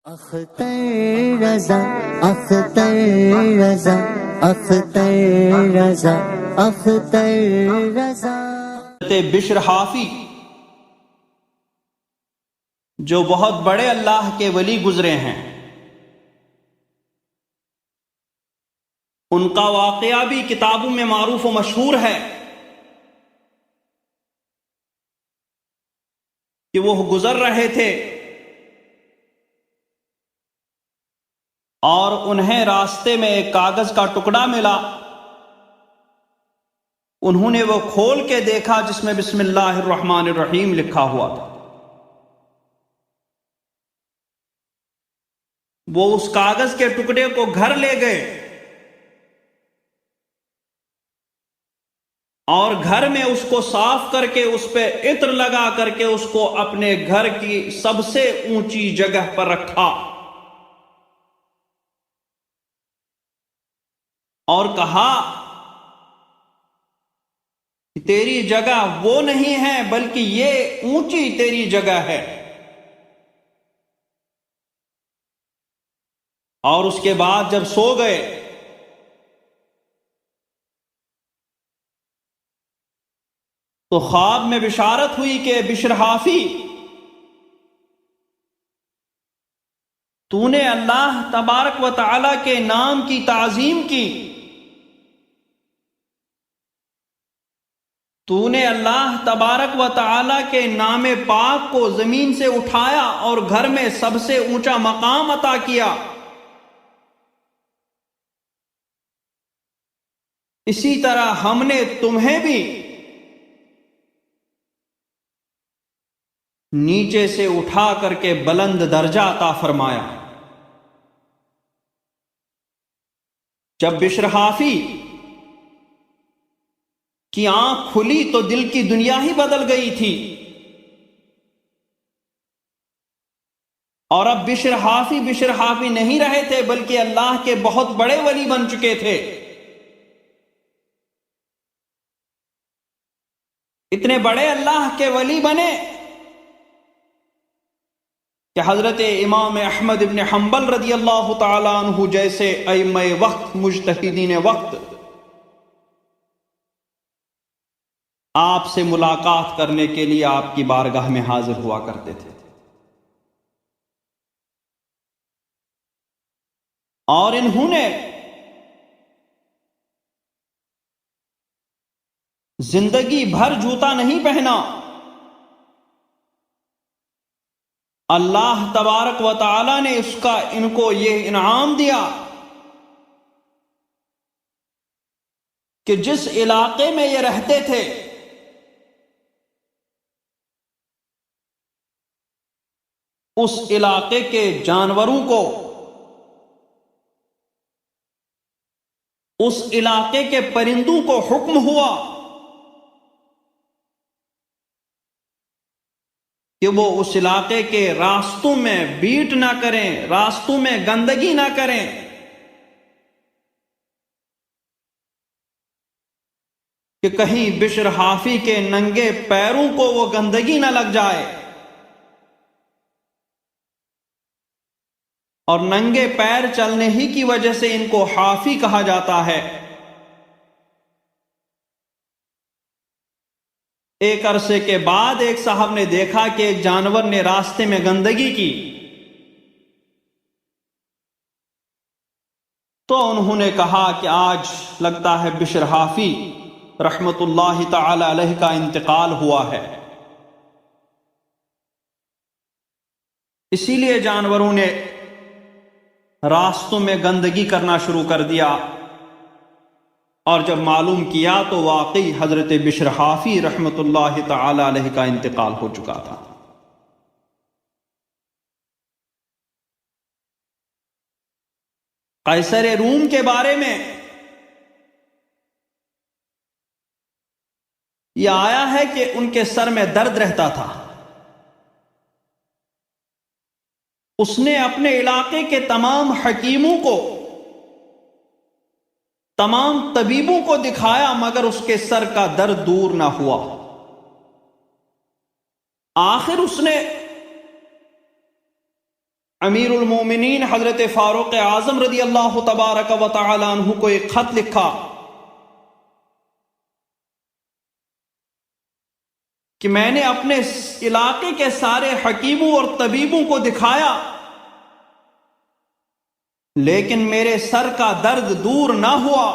اختر رضا اختر رضا اختر رضا اختر رضا۔ بشر حافی جو بہت بڑے اللہ کے ولی گزرے ہیں، ان کا واقعہ بھی کتابوں میں معروف و مشہور ہے کہ وہ گزر رہے تھے اور انہیں راستے میں ایک کاغذ کا ٹکڑا ملا۔ انہوں نے وہ کھول کے دیکھا جس میں بسم اللہ الرحمن الرحیم لکھا ہوا تھا۔ وہ اس کاغذ کے ٹکڑے کو گھر لے گئے اور گھر میں اس کو صاف کر کے اس پہ عطر لگا کر کے اس کو اپنے گھر کی سب سے اونچی جگہ پر رکھا اور کہا کہ تیری جگہ وہ نہیں ہے بلکہ یہ اونچی تیری جگہ ہے۔ اور اس کے بعد جب سو گئے تو خواب میں بشارت ہوئی کہ بشر حافی، تو نے اللہ تبارک و تعالی کے نام کی تعظیم کی، تو نے اللہ تبارک و تعالی کے نام پاک کو زمین سے اٹھایا اور گھر میں سب سے اونچا مقام عطا کیا۔ اسی طرح ہم نے تمہیں بھی نیچے سے اٹھا کر کے بلند درجہ عطا فرمایا۔ جب بشر حافی کی آنکھ کھلی تو دل کی دنیا ہی بدل گئی تھی، اور اب بشر حافی نہیں رہے تھے بلکہ اللہ کے بہت بڑے ولی بن چکے تھے۔ اتنے بڑے اللہ کے ولی بنے کہ حضرت امام احمد ابن حنبل رضی اللہ تعالیٰ عنہ جیسے ائمہ وقت، مجتہدین وقت آپ سے ملاقات کرنے کے لیے آپ کی بارگاہ میں حاضر ہوا کرتے تھے، اور انہوں نے زندگی بھر جوتا نہیں پہنا۔ اللہ تبارک و تعالی نے ان کو یہ انعام دیا کہ جس علاقے میں یہ رہتے تھے اس علاقے کے جانوروں کو، اس علاقے کے پرندوں کو حکم ہوا کہ وہ اس علاقے کے راستوں میں بیٹ نہ کریں، راستوں میں گندگی نہ کریں، کہ کہیں بشر حافی کے ننگے پیروں کو وہ گندگی نہ لگ جائے۔ اور ننگے پیر چلنے ہی کی وجہ سے ان کو حافی کہا جاتا ہے۔ ایک عرصے کے بعد ایک صاحب نے دیکھا کہ ایک جانور نے راستے میں گندگی کی، تو انہوں نے کہا کہ آج لگتا ہے بشر حافی رحمت اللہ تعالی علیہ کا انتقال ہوا ہے۔ اسی لیے جانوروں نے راستوں میں گندگی کرنا شروع کر دیا، اور جب معلوم کیا تو واقعی حضرت بشر حافی رحمت اللہ تعالی علیہ کا انتقال ہو چکا تھا۔ قیصر روم کے بارے میں یہ آیا ہے کہ ان کے سر میں درد رہتا تھا۔ اس نے اپنے علاقے کے تمام حکیموں کو، تمام طبیبوں کو دکھایا مگر اس کے سر کا درد دور نہ ہوا۔ آخر اس نے امیر المومنین حضرت فاروق اعظم رضی اللہ تبارک و تعالی عنہ کو ایک خط لکھا کہ میں نے اپنے علاقے کے سارے حکیموں اور طبیبوں کو دکھایا، لیکن میرے سر کا درد دور نہ ہوا۔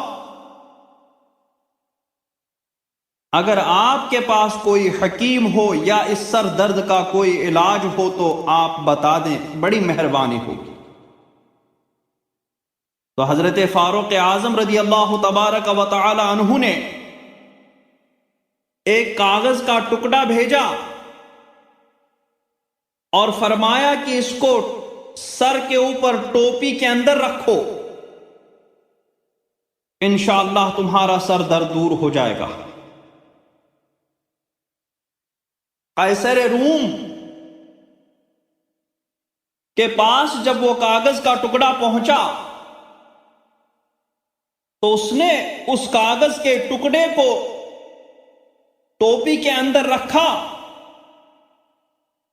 اگر آپ کے پاس کوئی حکیم ہو یا اس سر درد کا کوئی علاج ہو تو آپ بتا دیں، بڑی مہربانی ہوگی۔ تو حضرت فاروق اعظم رضی اللہ تبارک و تعالی عنہ نے ایک کاغذ کا ٹکڑا بھیجا اور فرمایا کہ اس کو سر کے اوپر ٹوپی کے اندر رکھو، انشاءاللہ تمہارا سر درد دور ہو جائے گا۔ قیصر روم کے پاس جب وہ کاغذ کا ٹکڑا پہنچا تو اس نے اس کاغذ کے ٹکڑے کو ٹوپی کے اندر رکھا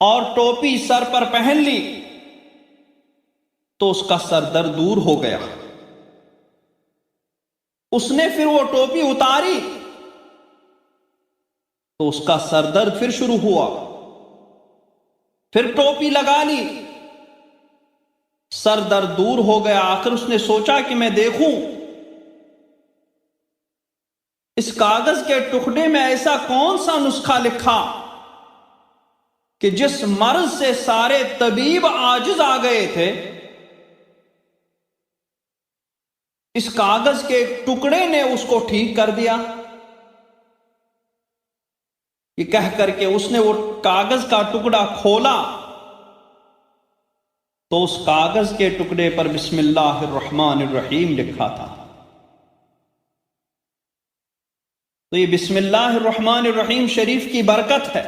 اور ٹوپی سر پر پہن لی تو اس کا سر درد دور ہو گیا۔ اس نے پھر وہ ٹوپی اتاری تو اس کا سر درد پھر شروع ہوا، پھر ٹوپی لگا لی، سر درد دور ہو گیا۔ آخر اس نے سوچا کہ میں دیکھوں اس کاغذ کے ٹکڑے میں ایسا کون سا نسخہ لکھا کہ جس مرض سے سارے طبیب عاجز آ گئے تھے، اس کاغذ کے ٹکڑے نے اس کو ٹھیک کر دیا۔ یہ کہہ کر کے اس نے وہ کاغذ کا ٹکڑا کھولا تو اس کاغذ کے ٹکڑے پر بسم اللہ الرحمن الرحیم لکھا تھا۔ تو یہ بسم اللہ الرحمن الرحیم شریف کی برکت ہے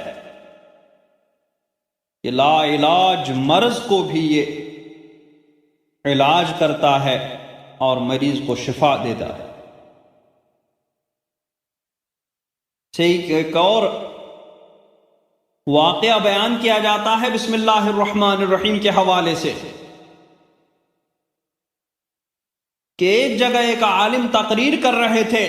کہ لا علاج مرض کو بھی یہ علاج کرتا ہے اور مریض کو شفا دیتا ہے۔ صحیح ایک اور واقعہ بیان کیا جاتا ہے بسم اللہ الرحمن الرحیم کے حوالے سے کہ ایک جگہ ایک عالم تقریر کر رہے تھے،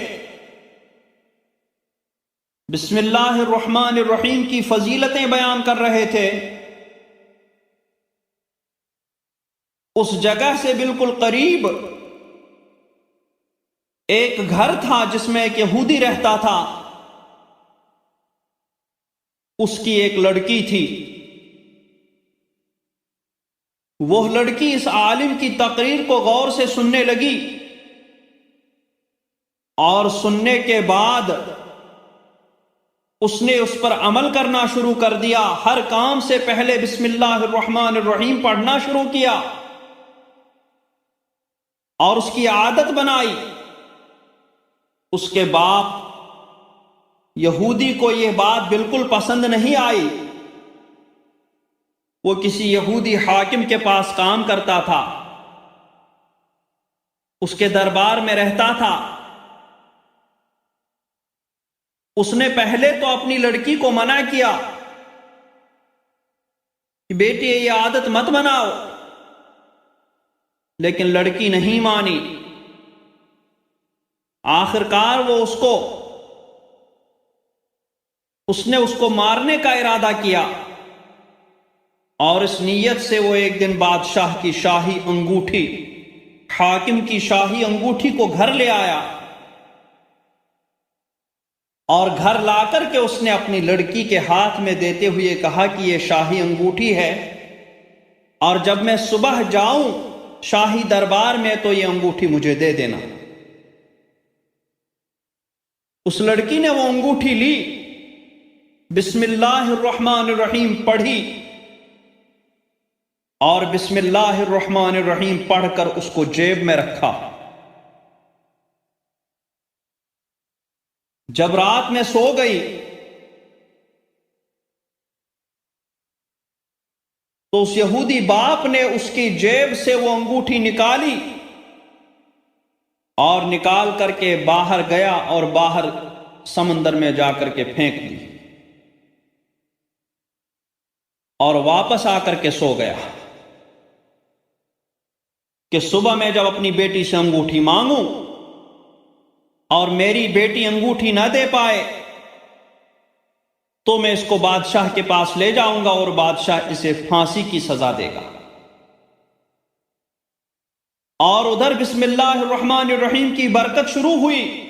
بسم اللہ الرحمن الرحیم کی فضیلتیں بیان کر رہے تھے۔ اس جگہ سے بالکل قریب ایک گھر تھا جس میں ایک یہودی رہتا تھا، اس کی ایک لڑکی تھی۔ وہ لڑکی اس عالم کی تقریر کو غور سے سننے لگی اور سننے کے بعد اس نے اس پر عمل کرنا شروع کر دیا۔ ہر کام سے پہلے بسم اللہ الرحمن الرحیم پڑھنا شروع کیا اور اس کی عادت بنائی۔ اس کے باپ یہودی کو یہ بات بالکل پسند نہیں آئی۔ وہ کسی یہودی حاکم کے پاس کام کرتا تھا، اس کے دربار میں رہتا تھا۔ اس نے پہلے تو اپنی لڑکی کو منع کیا کہ بیٹی یہ عادت مت بناؤ، لیکن لڑکی نہیں مانی۔ آخرکار وہ اس نے اس کو مارنے کا ارادہ کیا اور اس نیت سے وہ ایک دن بادشاہ کی شاہی انگوٹھی، حاکم کی شاہی انگوٹھی کو گھر لے آیا اور گھر لا کر کے اس نے اپنی لڑکی کے ہاتھ میں دیتے ہوئے کہا کہ یہ شاہی انگوٹھی ہے اور جب میں صبح جاؤں شاہی دربار میں تو یہ انگوٹھی مجھے دے دینا۔ اس لڑکی نے وہ انگوٹھی لی، بسم اللہ الرحمن الرحیم پڑھی اور بسم اللہ الرحمن الرحیم پڑھ کر اس کو جیب میں رکھا۔ جب رات میں سو گئی تو اس یہودی باپ نے اس کی جیب سے وہ انگوٹھی نکالی اور نکال کر کے باہر گیا اور باہر سمندر میں جا کر کے پھینک دی اور واپس آ کر کے سو گیا۔ کہ صبح میں جب اپنی بیٹی سے انگوٹھی مانگوں اور میری بیٹی انگوٹھی نہ دے پائے تو میں اس کو بادشاہ کے پاس لے جاؤں گا اور بادشاہ اسے پھانسی کی سزا دے گا۔ اور ادھر بسم اللہ الرحمن الرحیم کی برکت شروع ہوئی۔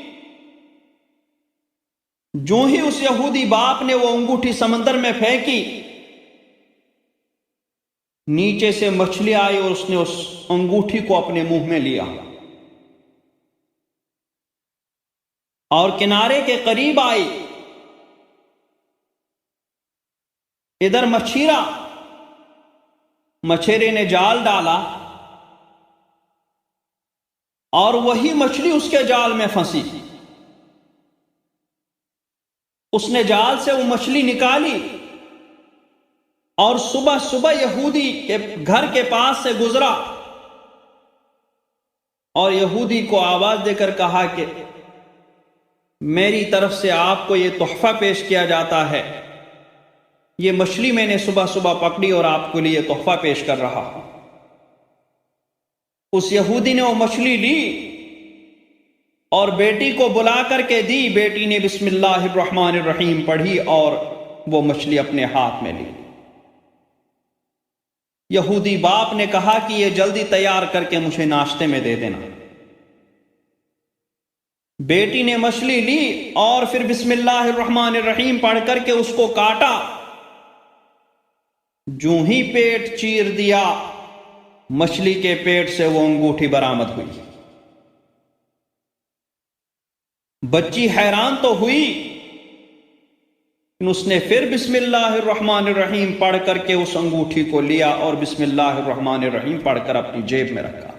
جو ہی اس یہودی باپ نے وہ انگوٹھی سمندر میں پھینکی، نیچے سے مچھلی آئی اور اس نے اس انگوٹھی کو اپنے منہ میں لیا اور کنارے کے قریب آئی۔ ادھر مچھیرے نے جال ڈالا اور وہی مچھلی اس کے جال میں پھنسی۔ اس نے جال سے وہ مچھلی نکالی اور صبح صبح یہودی کے گھر کے پاس سے گزرا اور یہودی کو آواز دے کر کہا کہ میری طرف سے آپ کو یہ تحفہ پیش کیا جاتا ہے، یہ مچھلی میں نے صبح صبح پکڑی اور آپ کے لیے تحفہ پیش کر رہا ہوں۔ اس یہودی نے وہ مچھلی لی اور بیٹی کو بلا کر کے دی۔ بیٹی نے بسم اللہ الرحمن الرحیم پڑھی اور وہ مچھلی اپنے ہاتھ میں لی۔ یہودی باپ نے کہا کہ یہ جلدی تیار کر کے مجھے ناشتے میں دے دینا۔ بیٹی نے مچھلی لی اور پھر بسم اللہ الرحمن الرحیم پڑھ کر کے اس کو کاٹا۔ جو ہی پیٹ چیر دیا، مچھلی کے پیٹ سے وہ انگوٹھی برآمد ہوئی۔ بچی حیران تو ہوئی، اس نے پھر بسم اللہ الرحمن الرحیم پڑھ کر کے اس انگوٹھی کو لیا اور بسم اللہ الرحمن الرحیم پڑھ کر اپنی جیب میں رکھا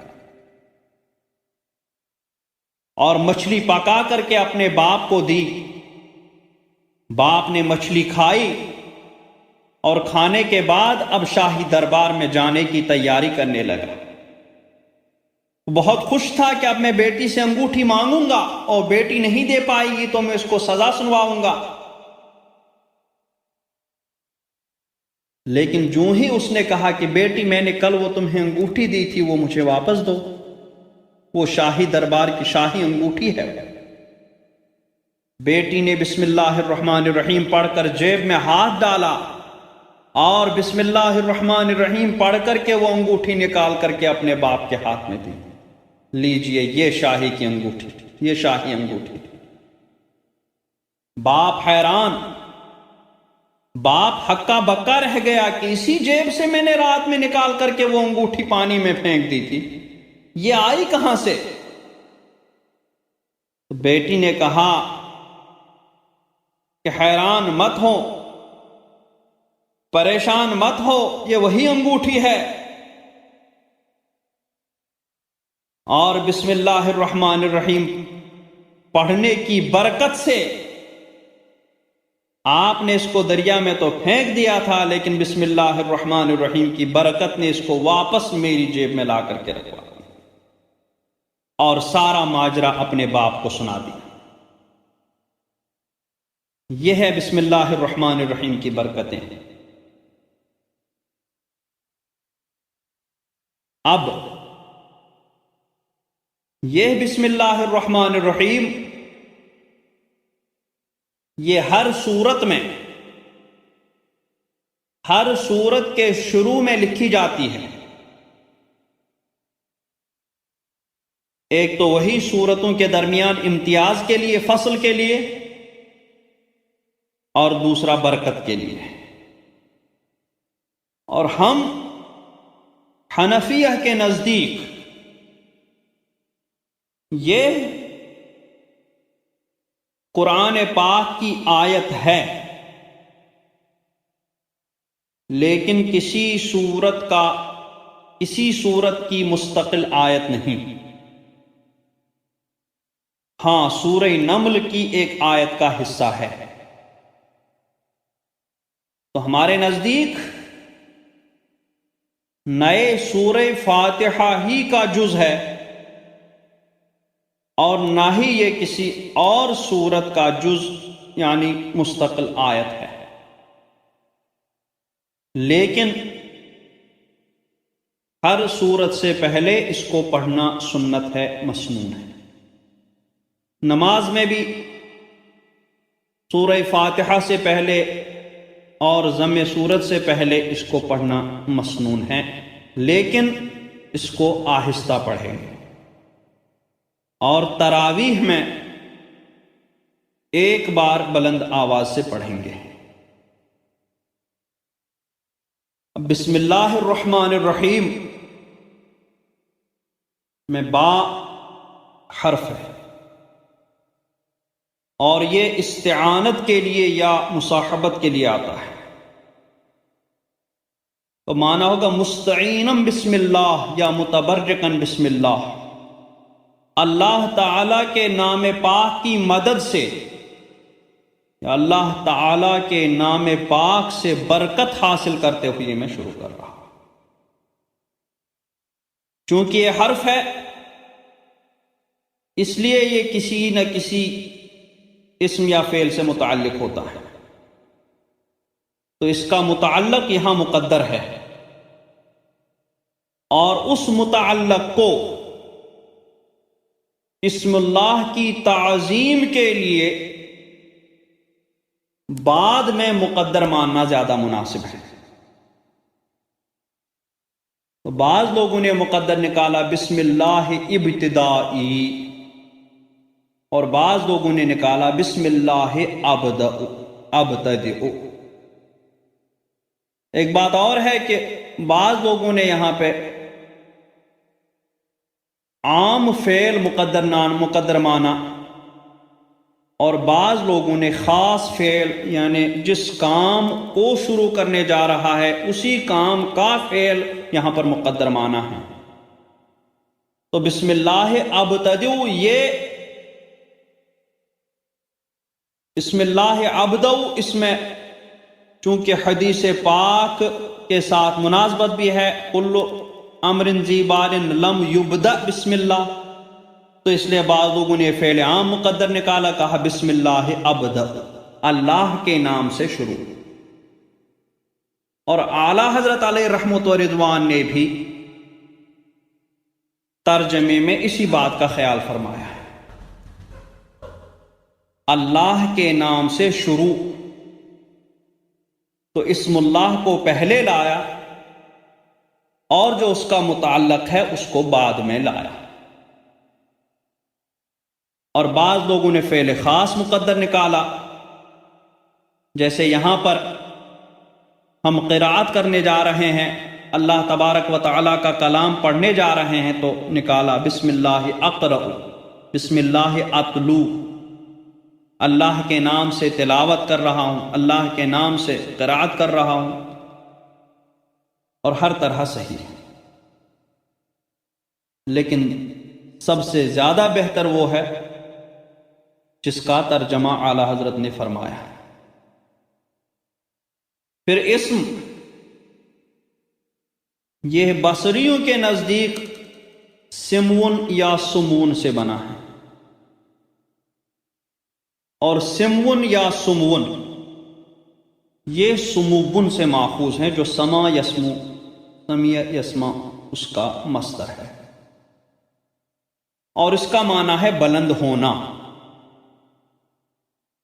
اور مچھلی پکا کر کے اپنے باپ کو دی۔ باپ نے مچھلی کھائی اور کھانے کے بعد اب شاہی دربار میں جانے کی تیاری کرنے لگا۔ بہت خوش تھا کہ اب میں بیٹی سے انگوٹھی مانگوں گا اور بیٹی نہیں دے پائے گی تو میں اس کو سزا سنواؤں گا۔ لیکن جو ہی اس نے کہا کہ بیٹی میں نے کل وہ تمہیں انگوٹھی دی تھی وہ مجھے واپس دو، وہ شاہی دربار کی شاہی انگوٹھی ہے۔ بیٹی نے بسم اللہ الرحمن الرحیم پڑھ کر جیب میں ہاتھ ڈالا اور بسم اللہ الرحمن الرحیم پڑھ کر کے وہ انگوٹھی نکال کر کے اپنے باپ کے ہاتھ میں دی۔ لیجئے یہ شاہی کی انگوٹھی، یہ شاہی انگوٹھی۔ باپ حیران، باپ ہکا بکا رہ گیا کہ اسی جیب سے میں نے رات میں نکال کر کے وہ انگوٹھی پانی میں پھینک دی تھی، یہ آئی کہاں سے؟ تو بیٹی نے کہا کہ حیران مت ہو، پریشان مت ہو، یہ وہی انگوٹھی ہے۔ اور بسم اللہ الرحمن الرحیم پڑھنے کی برکت سے آپ نے اس کو دریا میں تو پھینک دیا تھا، لیکن بسم اللہ الرحمن الرحیم کی برکت نے اس کو واپس میری جیب میں لا کر کے رکھا اور سارا ماجرا اپنے باپ کو سنا دیا۔ یہ ہے بسم اللہ الرحمن الرحیم کی برکتیں۔ اب یہ بسم اللہ الرحمن الرحیم یہ ہر سورت کے شروع میں لکھی جاتی ہے۔ ایک تو وہی سورتوں کے درمیان امتیاز کے لیے، فصل کے لیے، اور دوسرا برکت کے لیے۔ اور ہم حنفیہ کے نزدیک یہ قرآن پاک کی آیت ہے، لیکن کسی سورت کی مستقل آیت نہیں۔ ہاں، سورہ نمل کی ایک آیت کا حصہ ہے۔ تو ہمارے نزدیک نئے سورہ فاتحہ ہی کا جز ہے اور نہ ہی یہ کسی اور سورت کا جز یعنی مستقل آیت ہے۔ لیکن ہر سورت سے پہلے اس کو پڑھنا سنت ہے، مسنون ہے۔ نماز میں بھی سورہ فاتحہ سے پہلے اور ضم سورت سے پہلے اس کو پڑھنا مسنون ہے، لیکن اس کو آہستہ پڑھیں گے۔ اور تراویح میں ایک بار بلند آواز سے پڑھیں گے۔ بسم اللہ الرحمن الرحیم میں با حرف ہے، اور یہ استعانت کے لیے یا مصاحبت کے لیے آتا ہے، تو معنی ہوگا مستعینم بسم اللہ یا متبرکن بسم اللہ، اللہ تعالی کے نام پاک کی مدد سے یا اللہ تعالی کے نام پاک سے برکت حاصل کرتے ہوئے میں شروع کر رہا ہوں۔ چونکہ یہ حرف ہے اس لیے یہ کسی نہ کسی اسم یا فعل سے متعلق ہوتا ہے، تو اس کا متعلق یہاں مقدر ہے، اور اس متعلق کو اسم اللہ کی تعظیم کے لیے بعد میں مقدر ماننا زیادہ مناسب ہے۔ تو بعض لوگوں نے مقدر نکالا بسم اللہ ابتدائی، اور بعض لوگوں نے نکالا بسم اللہ ابتدئ۔ ایک بات اور ہے کہ بعض لوگوں نے یہاں پہ عام فعل مقدر مانا، اور بعض لوگوں نے خاص فعل، یعنی جس کام کو شروع کرنے جا رہا ہے اسی کام کا فعل یہاں پر مقدر مانا ہے۔ تو بسم اللہ ابتدئ، یہ بسم اللہ ابدؤ، اس میں چونکہ حدیث پاک کے ساتھ مناسبت بھی ہے، کل امر ذی بال لم یبدأ بسم اللہ، تو اس لیے بعض لوگوں نے فعل عام مقدر نکالا، کہا بسم اللہ ابدأ، اللہ کے نام سے شروع۔ اور اعلیٰ حضرت علیہ رحمت و رضوان نے بھی ترجمے میں اسی بات کا خیال فرمایا ہے، اللہ کے نام سے شروع، تو اسم اللہ کو پہلے لایا اور جو اس کا متعلق ہے اس کو بعد میں لایا۔ اور بعض لوگوں نے فعل خاص مقدر نکالا، جیسے یہاں پر ہم قراءت کرنے جا رہے ہیں، اللہ تبارک و تعالیٰ کا کلام پڑھنے جا رہے ہیں، تو نکالا بسم اللہ اقرأ، بسم اللہ اتلو، اللہ کے نام سے تلاوت کر رہا ہوں، اللہ کے نام سے قراءت کر رہا ہوں، اور ہر طرح صحیح ہے۔ لیکن سب سے زیادہ بہتر وہ ہے جس کا ترجمہ اعلیٰ حضرت نے فرمایا۔ پھر اسم یہ بصریوں کے نزدیک سمون یا سمون سے بنا ہے، اور سمون یا سمون یہ سموبن سے ماخوذ ہیں، جو سما یسمو، سمیع یسما اس کا مصدر ہے، اور اس کا معنی ہے بلند ہونا۔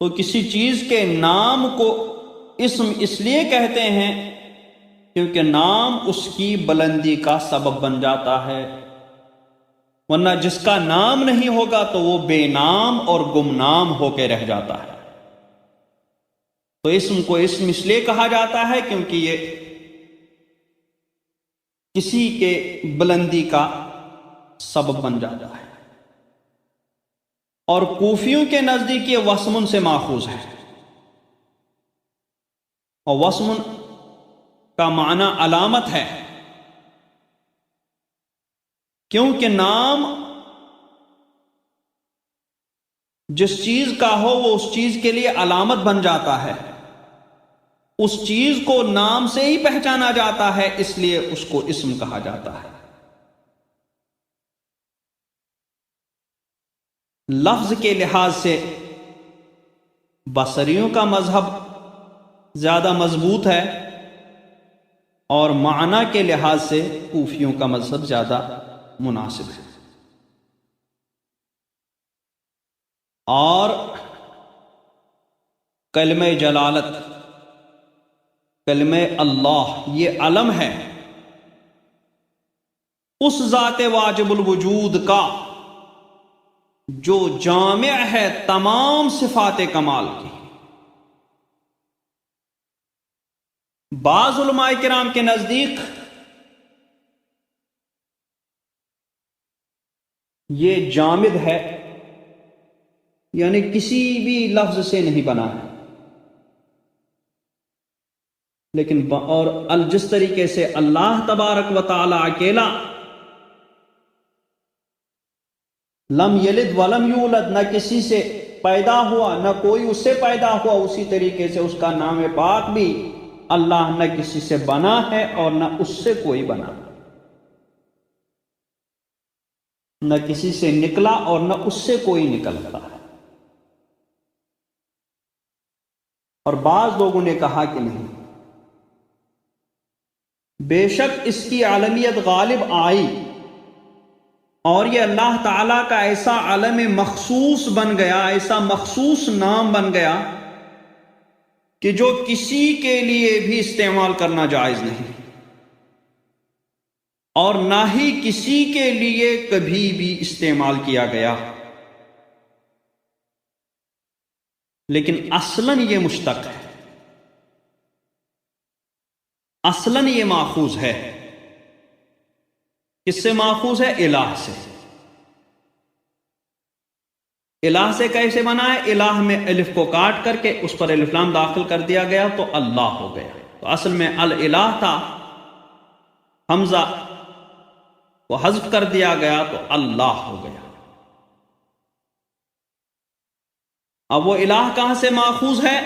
تو کسی چیز کے نام کو اسم اس لیے کہتے ہیں کیونکہ نام اس کی بلندی کا سبب بن جاتا ہے، ورنہ جس کا نام نہیں ہوگا تو وہ بے نام اور گمنام ہو کے رہ جاتا ہے۔ تو اسم کو اسم اس لیے کہا جاتا ہے کیونکہ یہ کسی کے بلندی کا سبب بن جاتا ہے۔ اور کوفیوں کے نزدیک یہ وسمن سے ماخوذ ہے، اور وسمن کا معنی علامت ہے، کیونکہ نام جس چیز کا ہو وہ اس چیز کے لیے علامت بن جاتا ہے، اس چیز کو نام سے ہی پہچانا جاتا ہے، اس لیے اس کو اسم کہا جاتا ہے۔ لفظ کے لحاظ سے بصریوں کا مذہب زیادہ مضبوط ہے، اور معنی کے لحاظ سے کوفیوں کا مذہب زیادہ مناسب ہے۔ اور کلمہ جلالت، کلمہ اللہ، یہ علم ہے اس ذات واجب الوجود کا جو جامع ہے تمام صفات کمال کی۔ بعض علماء کرام کے نزدیک یہ جامد ہے، یعنی کسی بھی لفظ سے نہیں بنا ہے، لیکن جس طریقے سے اللہ تبارک و تعالی اکیلا لم یلد ولم یولد، نہ کسی سے پیدا ہوا نہ کوئی اس سے پیدا ہوا، اسی طریقے سے اس کا نام پاک بھی اللہ نہ کسی سے بنا ہے اور نہ اس سے کوئی بنا، نہ کسی سے نکلا اور نہ اس سے کوئی نکلتا ہے۔ اور بعض لوگوں نے کہا کہ نہیں، بے شک اس کی عالمیت غالب آئی اور یہ اللہ تعالیٰ کا ایسا عالم مخصوص بن گیا، ایسا مخصوص نام بن گیا کہ جو کسی کے لیے بھی استعمال کرنا جائز نہیں، اور نہ ہی کسی کے لیے کبھی بھی استعمال کیا گیا، لیکن اصلاً یہ مشتق ہے، اصلاً یہ ماخوذ ہے۔ کس سے ماخوذ ہے؟ الہ سے۔ الہ سے کیسے بنا ہے؟ الہ میں الف کو کاٹ کر کے اس پر الف لام داخل کر دیا گیا تو اللہ ہو گیا۔ تو اصل میں الہ تھا، حمزہ کو حذف کر دیا گیا تو اللہ ہو گیا۔ اب وہ الہ کہاں سے ماخوذ ہے؟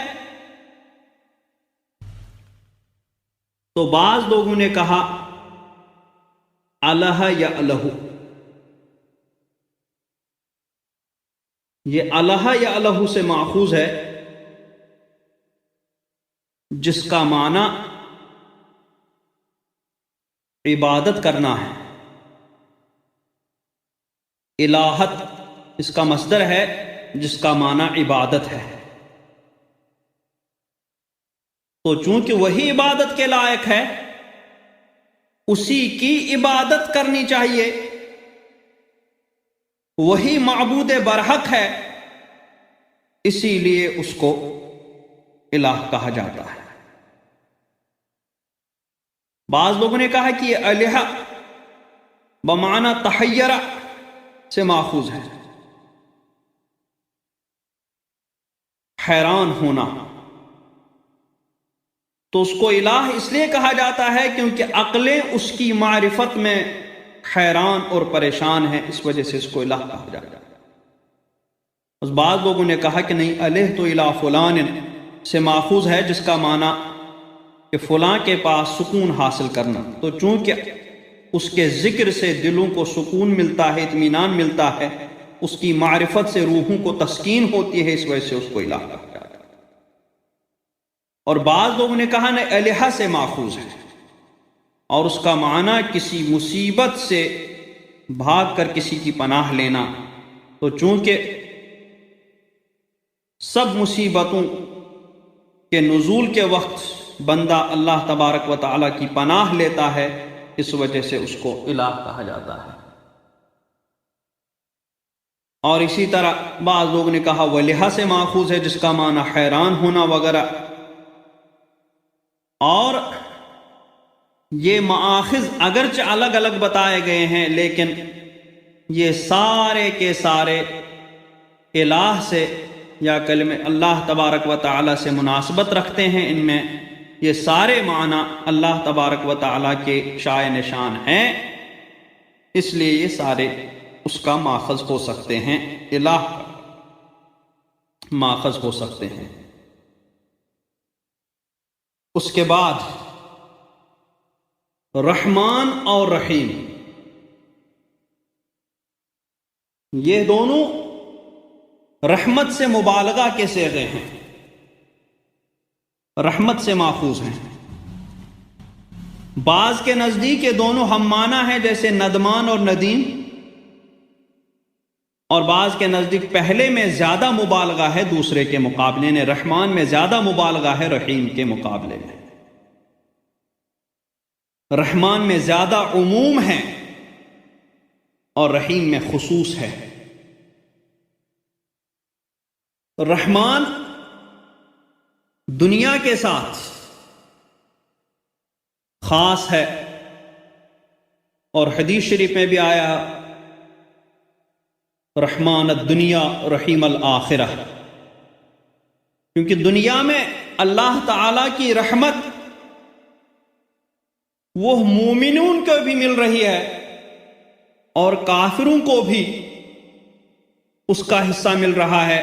تو بعض لوگوں نے کہا الہ یا الہ، یہ الہ یا الہ سے ماخوذ ہے، جس کا معنی عبادت کرنا ہے۔ الہت اس کا مصدر ہے جس کا معنی عبادت ہے، تو چونکہ وہی عبادت کے لائق ہے، اسی کی عبادت کرنی چاہیے، وہی معبود برحق ہے، اسی لیے اس کو الہ کہا جاتا ہے۔ بعض لوگوں نے کہا کہ یہ الہ بمعنی تحیر سے ماخوذ ہے، حیران ہونا، تو اس کو الہ اس لیے کہا جاتا ہے کیونکہ عقلیں اس کی معرفت میں حیران اور پریشان ہیں، اس وجہ سے اس کو الہ کہا جاتا ہے۔ بس بعض لوگوں نے کہا کہ نہیں، الہ تو الہ فلان سے ماخوذ ہے، جس کا معنی کہ فلاں کے پاس سکون حاصل کرنا، تو چونکہ اس کے ذکر سے دلوں کو سکون ملتا ہے، اطمینان ملتا ہے، اس کی معرفت سے روحوں کو تسکین ہوتی ہے، اس وجہ سے اس کو الہ کہا جاتا ہے۔ اور بعض لوگوں نے کہا نہیں، الہ سے ماخوذ ہے اور اس کا معنی کسی مصیبت سے بھاگ کر کسی کی پناہ لینا، تو چونکہ سب مصیبتوں کے نزول کے وقت بندہ اللہ تبارک و تعالیٰ کی پناہ لیتا ہے، اس وجہ سے اس کو الہ کہا جاتا ہے۔ اور اسی طرح بعض لوگوں نے کہا ولیہ سے ماخوذ ہے، جس کا معنی حیران ہونا وغیرہ، اور یہ مآخذ اگرچہ الگ الگ بتائے گئے ہیں، لیکن یہ سارے کے سارے الہ سے یا کلمہ اللہ تبارک و تعالی سے مناسبت رکھتے ہیں۔ ان میں یہ سارے معنی اللہ تبارک و تعالی کے شائع نشان ہیں، اس لیے یہ سارے اس کا ماخذ ہو سکتے ہیں، الہ ماخذ ہو سکتے ہیں۔ اس کے بعد رحمان اور رحیم، یہ دونوں رحمت سے مبالغہ کے صیغے ہیں، رحمت سے ماخوذ ہیں۔ بعض کے نزدیک یہ دونوں ہم معنی ہیں جیسے ندمان اور ندیم، اور بعض کے نزدیک پہلے میں زیادہ مبالغہ ہے دوسرے کے مقابلے میں، رحمان میں زیادہ مبالغہ ہے رحیم کے مقابلے میں۔ رحمان میں زیادہ عموم ہے اور رحیم میں خصوص ہے۔ رحمان دنیا کے ساتھ خاص ہے، اور حدیث شریف میں بھی آیا رحمان الدنیا رحیم الآخرہ، کیونکہ دنیا میں اللہ تعالی کی رحمت وہ مومنون کو بھی مل رہی ہے اور کافروں کو بھی اس کا حصہ مل رہا ہے،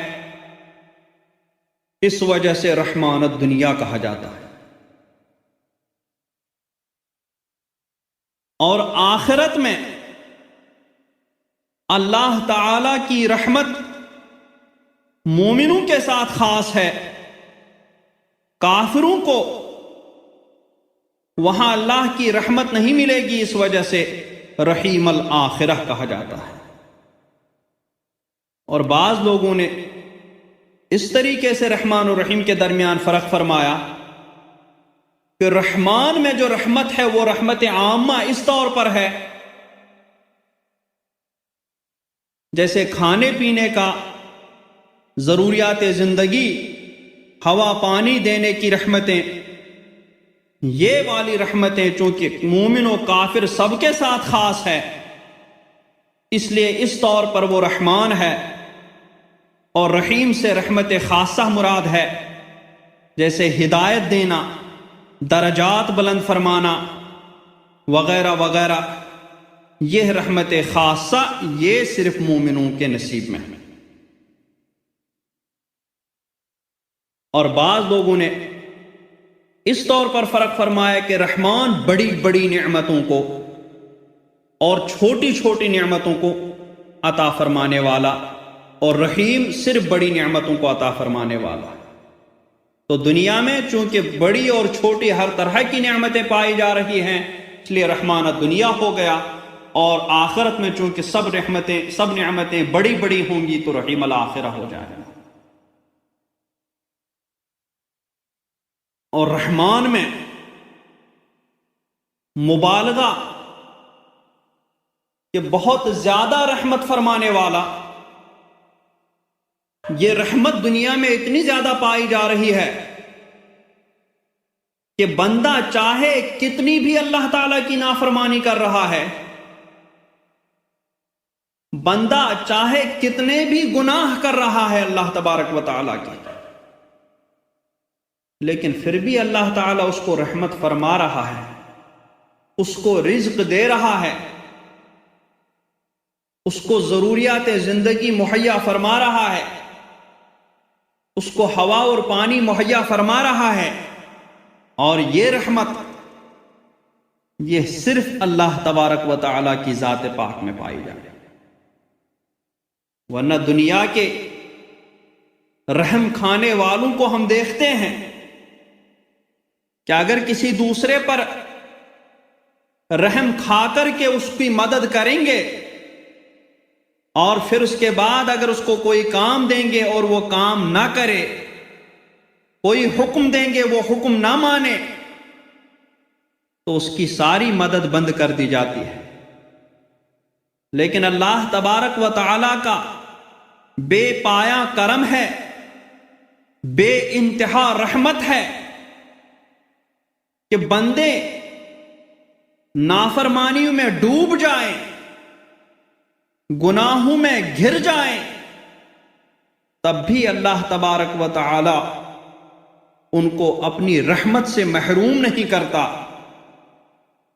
اس وجہ سے رحمان الدنیا کہا جاتا ہے۔ اور آخرت میں اللہ تعالی کی رحمت مومنوں کے ساتھ خاص ہے، کافروں کو وہاں اللہ کی رحمت نہیں ملے گی، اس وجہ سے رحیم الآخرہ کہا جاتا ہے۔ اور بعض لوگوں نے اس طریقے سے رحمان اور رحیم کے درمیان فرق فرمایا کہ رحمان میں جو رحمت ہے وہ رحمت عامہ اس طور پر ہے جیسے کھانے پینے کا، ضروریات زندگی، ہوا پانی دینے کی رحمتیں، یہ والی رحمتیں چونکہ مومن و کافر سب کے ساتھ خاص ہے، اس لیے اس طور پر وہ رحمان ہے۔ اور رحیم سے رحمت خاصہ مراد ہے، جیسے ہدایت دینا، درجات بلند فرمانا وغیرہ وغیرہ، یہ رحمت خاصہ یہ صرف مومنوں کے نصیب میں ہے۔ اور بعض لوگوں نے اس طور پر فرق فرمایا کہ رحمان بڑی بڑی نعمتوں کو اور چھوٹی چھوٹی نعمتوں کو عطا فرمانے والا، اور رحیم صرف بڑی نعمتوں کو عطا فرمانے والا۔ تو دنیا میں چونکہ بڑی اور چھوٹی ہر طرح کی نعمتیں پائی جا رہی ہیں، اس لیے رحمان الدنیا ہو گیا، اور آخرت میں چونکہ سب نعمتیں بڑی بڑی ہوں گی تو رحیم الآخرہ ہو جائے گا۔ اور رحمان میں مبالغہ کہ بہت زیادہ رحمت فرمانے والا، یہ رحمت دنیا میں اتنی زیادہ پائی جا رہی ہے کہ بندہ چاہے کتنی بھی اللہ تعالی کی نافرمانی کر رہا ہے، بندہ چاہے کتنے بھی گناہ کر رہا ہے اللہ تبارک و تعالی کی، لیکن پھر بھی اللہ تعالیٰ اس کو رحمت فرما رہا ہے، اس کو رزق دے رہا ہے، اس کو ضروریات زندگی مہیا فرما رہا ہے، اس کو ہوا اور پانی مہیا فرما رہا ہے۔ اور یہ رحمت یہ صرف اللہ تبارک و تعالیٰ کی ذات پاک میں پائی جائے، ورنہ دنیا کے رحم کھانے والوں کو ہم دیکھتے ہیں کہ اگر کسی دوسرے پر رحم کھا کر کے اس کی مدد کریں گے اور پھر اس کے بعد اگر اس کو کوئی کام دیں گے اور وہ کام نہ کرے، کوئی حکم دیں گے وہ حکم نہ مانے، تو اس کی ساری مدد بند کر دی جاتی ہے۔ لیکن اللہ تبارک و تعالی کا بے پایا کرم ہے، بے انتہا رحمت ہے کہ بندے نافرمانیوں میں ڈوب جائیں، گناہوں میں گھر جائیں، تب بھی اللہ تبارک و تعالی ان کو اپنی رحمت سے محروم نہیں کرتا،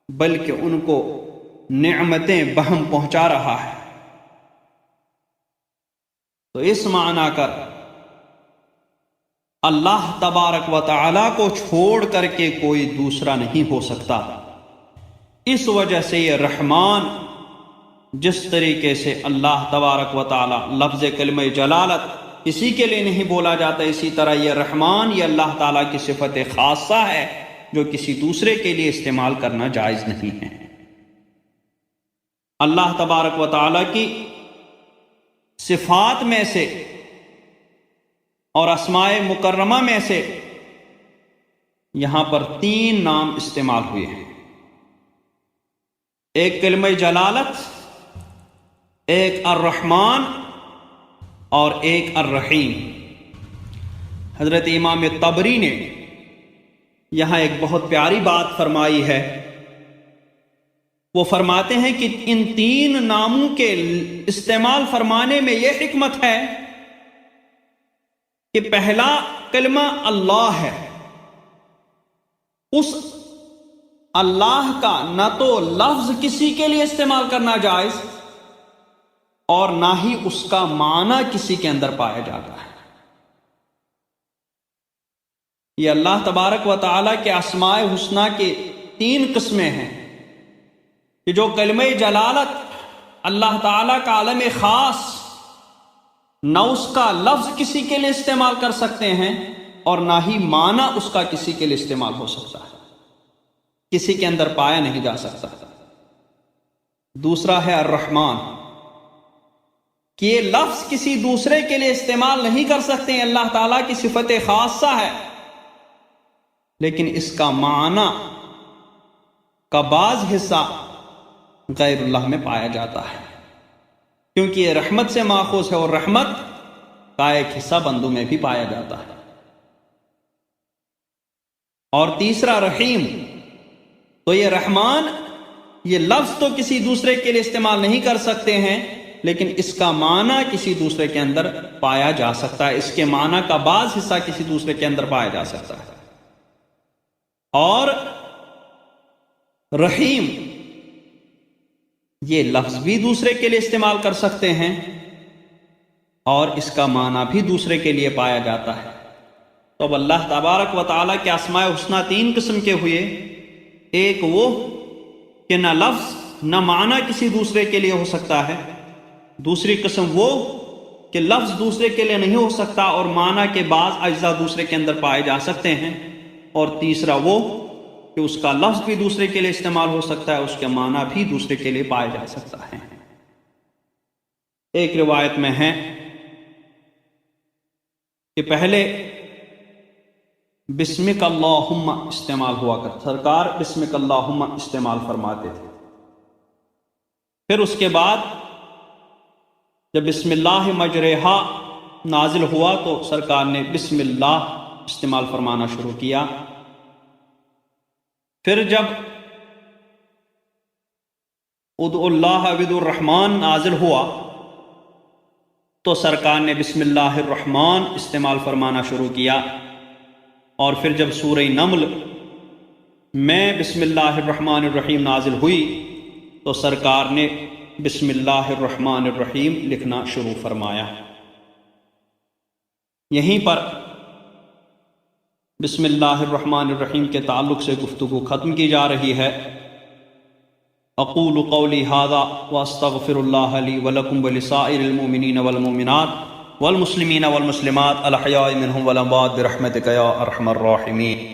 بلکہ ان کو نعمتیں بہم پہنچا رہا ہے۔ تو اس معنی کر اللہ تبارک و تعالی کو چھوڑ کر کے کوئی دوسرا نہیں ہو سکتا۔ اس وجہ سے یہ رحمان، جس طریقے سے اللہ تبارک و تعالی لفظ کلمہ جلالت اسی کے لیے نہیں بولا جاتا، اسی طرح یہ رحمان یہ اللہ تعالیٰ کی صفت خاصہ ہے جو کسی دوسرے کے لیے استعمال کرنا جائز نہیں ہے۔ اللہ تبارک و تعالیٰ کی صفات میں سے اور اسماء مکرمہ میں سے یہاں پر 3 نام استعمال ہوئے ہیں، ایک کلمہ جلالت، ایک الرحمن اور ایک الرحیم۔ حضرت امام طبری نے یہاں ایک بہت پیاری بات فرمائی ہے، وہ فرماتے ہیں کہ ان 3 ناموں کے استعمال فرمانے میں یہ حکمت ہے کہ پہلا کلمہ اللہ ہے، اس اللہ کا نہ تو لفظ کسی کے لیے استعمال کرنا جائز اور نہ ہی اس کا معنی کسی کے اندر پایا جاتا ہے۔ یہ اللہ تبارک و تعالیٰ کے اسماء حسنہ کے 3 قسمیں ہیں کہ جو کلمہ جلالت اللہ تعالیٰ کا عالم خاص، نہ اس کا لفظ کسی کے لیے استعمال کر سکتے ہیں اور نہ ہی معنی اس کا کسی کے لیے استعمال ہو سکتا ہے، کسی کے اندر پایا نہیں جا سکتا۔ دوسرا ہے الرحمن، کہ یہ لفظ کسی دوسرے کے لیے استعمال نہیں کر سکتے ہیں، اللہ تعالیٰ کی صفت خاصہ ہے، لیکن اس کا معنی کا بعض حصہ غیر اللہ میں پایا جاتا ہے، کیونکہ یہ رحمت سے ماخوذ ہے اور رحمت کا ایک حصہ بندوں میں بھی پایا جاتا ہے۔ اور تیسرا رحیم، تو یہ رحمان، یہ لفظ تو کسی دوسرے کے لیے استعمال نہیں کر سکتے ہیں، لیکن اس کا معنی کسی دوسرے کے اندر پایا جا سکتا ہے، اس کے معنی کا بعض حصہ کسی دوسرے کے اندر پایا جا سکتا ہے۔ اور رحیم، یہ لفظ بھی دوسرے کے لیے استعمال کر سکتے ہیں اور اس کا معنی بھی دوسرے کے لیے پایا جاتا ہے۔ تو اب اللہ تبارک و تعالیٰ کے اسماء حسنہ 3 قسم کے ہوئے، ایک وہ کہ نہ لفظ نہ معنی کسی دوسرے کے لیے ہو سکتا ہے، دوسری قسم وہ کہ لفظ دوسرے کے لیے نہیں ہو سکتا اور معنی کے بعض اجزاء دوسرے کے اندر پائے جا سکتے ہیں، اور تیسرا وہ کہ اس کا لفظ بھی دوسرے کے لیے استعمال ہو سکتا ہے، اس کے معنی بھی دوسرے کے لیے پایا جا سکتا ہے۔ ایک روایت میں ہے کہ پہلے بسمک اللہم استعمال ہوا کرتا، سرکار بسمک اللہم استعمال فرماتے تھے، پھر اس کے بعد جب بسم اللہ مجریہا نازل ہوا تو سرکار نے بسم اللہ استعمال فرمانا شروع کیا، پھر جب ادعوا اللہ ودعوا الرحمن نازل ہوا تو سرکار نے بسم اللہ الرحمن استعمال فرمانا شروع کیا، اور پھر جب سورہ نمل میں بسم اللہ الرحمن الرحیم نازل ہوئی تو سرکار نے بسم اللہ الرحمن الرحیم لکھنا شروع فرمایا۔ یہیں پر بسم اللہ الرحمن الرحیم کے تعلق سے گفتگو ختم کی جا رہی ہے۔ اقول قولی ھذا واستغفر اللہ لی ولکم ولسائر المؤمنین والمؤمنات والمسلمین والمسلمات الاحیاء منہم والاموات برحمتک یا ارحم الراحمین۔